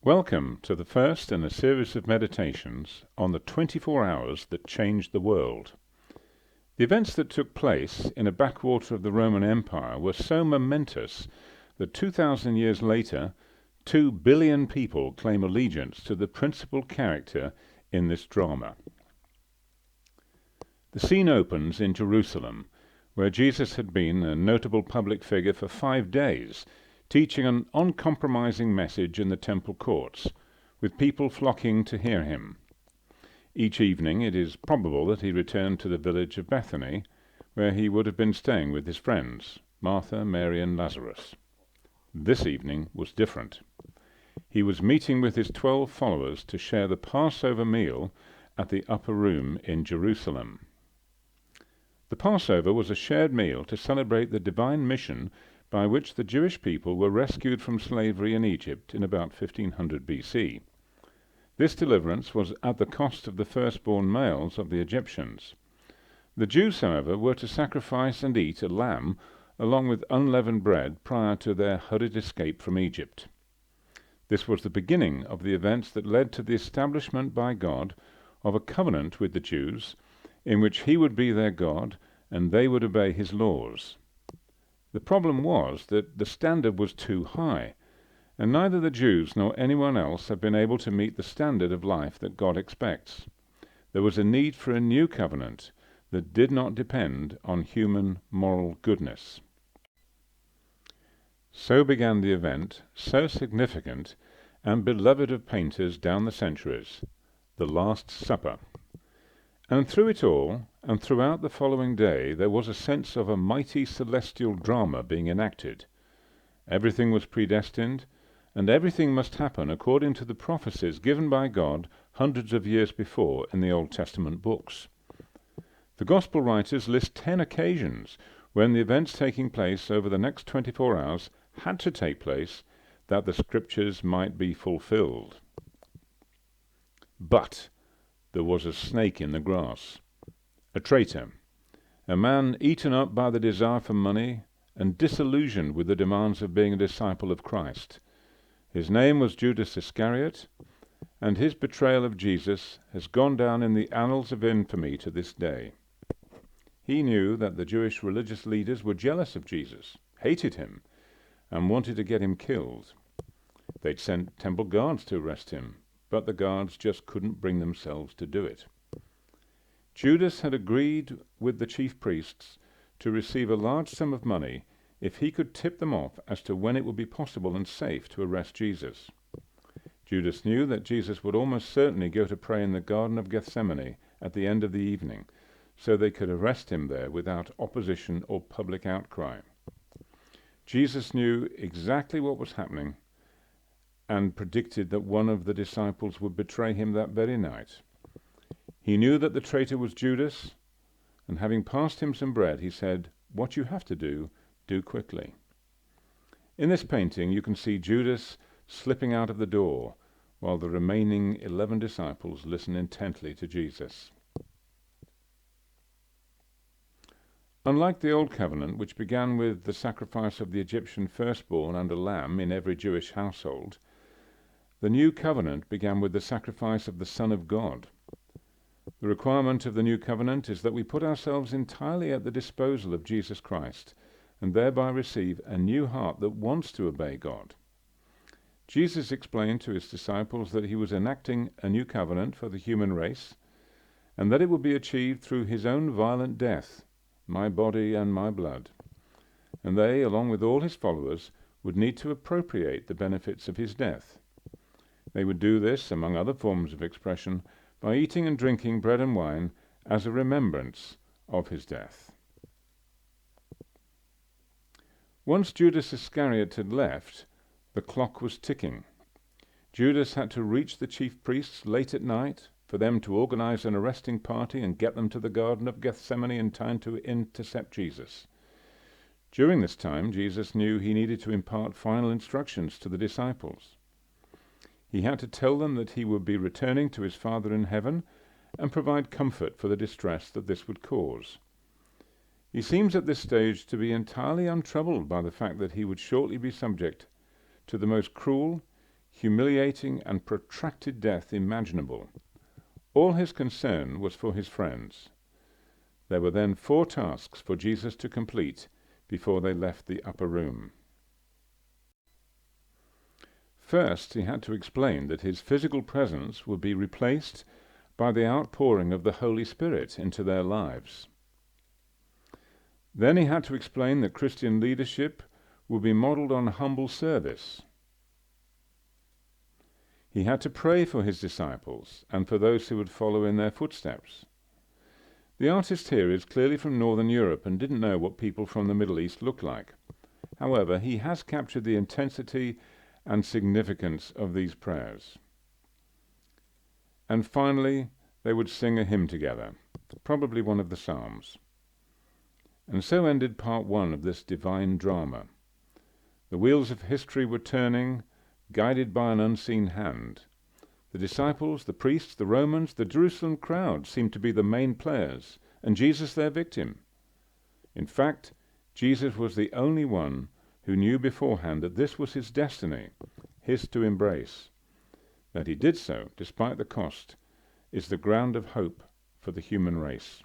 Welcome to the first in a series of meditations on the 24 hours that changed the world. The events that took place in a backwater of the Roman Empire were so momentous that 2,000 years later, 2 billion people claim allegiance to the principal character in this drama. The scene opens in Jerusalem, where Jesus had been a notable public figure for 5 days, teaching an uncompromising message in the temple courts, with people flocking to hear him. Each evening it is probable that he returned to the village of Bethany, where he would have been staying with his friends, Martha, Mary, and Lazarus. This evening was different. He was meeting with his 12 followers to share the Passover meal at the upper room in Jerusalem. The Passover was a shared meal to celebrate the divine mission by which the Jewish people were rescued from slavery in Egypt in about 1500 BC. This deliverance was at the cost of the firstborn males of the Egyptians. The Jews, however, were to sacrifice and eat a lamb along with unleavened bread prior to their hurried escape from Egypt. This was the beginning of the events that led to the establishment by God of a covenant with the Jews, in which he would be their God and they would obey his laws. The problem was that the standard was too high, and neither the Jews nor anyone else had been able to meet the standard of life that God expects. There was a need for a new covenant that did not depend on human moral goodness. So began the event, so significant and beloved of painters down the centuries, the Last Supper. And through it all, and throughout the following day, there was a sense of a mighty celestial drama being enacted. Everything was predestined, and everything must happen according to the prophecies given by God hundreds of years before in the Old Testament books. The Gospel writers list 10 occasions when the events taking place over the next 24 hours had to take place that the Scriptures might be fulfilled. But there was a snake in the grass, a traitor, a man eaten up by the desire for money and disillusioned with the demands of being a disciple of Christ. His name was Judas Iscariot, and his betrayal of Jesus has gone down in the annals of infamy to this day. He knew that the Jewish religious leaders were jealous of Jesus, hated him, and wanted to get him killed. They'd sent temple guards to arrest him, but the guards just couldn't bring themselves to do it. Judas had agreed with the chief priests to receive a large sum of money if he could tip them off as to when it would be possible and safe to arrest Jesus. Judas knew that Jesus would almost certainly go to pray in the Garden of Gethsemane at the end of the evening, so they could arrest him there without opposition or public outcry. Jesus knew exactly what was happening and predicted that one of the disciples would betray him that very night. He knew that the traitor was Judas, and having passed him some bread, he said, "What you have to do, do quickly." In this painting you can see Judas slipping out of the door, while the remaining 11 disciples listen intently to Jesus. Unlike the Old Covenant, which began with the sacrifice of the Egyptian firstborn and a lamb in every Jewish household, the New Covenant began with the sacrifice of the Son of God. The requirement of the New Covenant is that we put ourselves entirely at the disposal of Jesus Christ, and thereby receive a new heart that wants to obey God. Jesus explained to his disciples that he was enacting a new covenant for the human race, and that it would be achieved through his own violent death, my body and my blood. And they, along with all his followers, would need to appropriate the benefits of his death. They would do this, among other forms of expression, by eating and drinking bread and wine as a remembrance of his death. Once Judas Iscariot had left, the clock was ticking. Judas had to reach the chief priests late at night for them to organize an arresting party and get them to the Garden of Gethsemane in time to intercept Jesus. During this time, Jesus knew he needed to impart final instructions to the disciples. He had to tell them that he would be returning to his Father in heaven and provide comfort for the distress that this would cause. He seems at this stage to be entirely untroubled by the fact that he would shortly be subject to the most cruel, humiliating and protracted death imaginable. All his concern was for his friends. There were then 4 tasks for Jesus to complete before they left the upper room. First, he had to explain that his physical presence would be replaced by the outpouring of the Holy Spirit into their lives. Then he had to explain that Christian leadership would be modeled on humble service. He had to pray for his disciples and for those who would follow in their footsteps. The artist here is clearly from Northern Europe and didn't know what people from the Middle East looked like. However, he has captured the intensity and significance of these prayers. And finally, they would sing a hymn together, probably one of the Psalms. And so ended part 1 of this divine drama. The wheels of history were turning, guided by an unseen hand. The disciples, the priests, the Romans, the Jerusalem crowd seemed to be the main players, and Jesus their victim. In fact, Jesus was the only one who knew beforehand that this was his destiny, his to embrace. That he did so, despite the cost, is the ground of hope for the human race.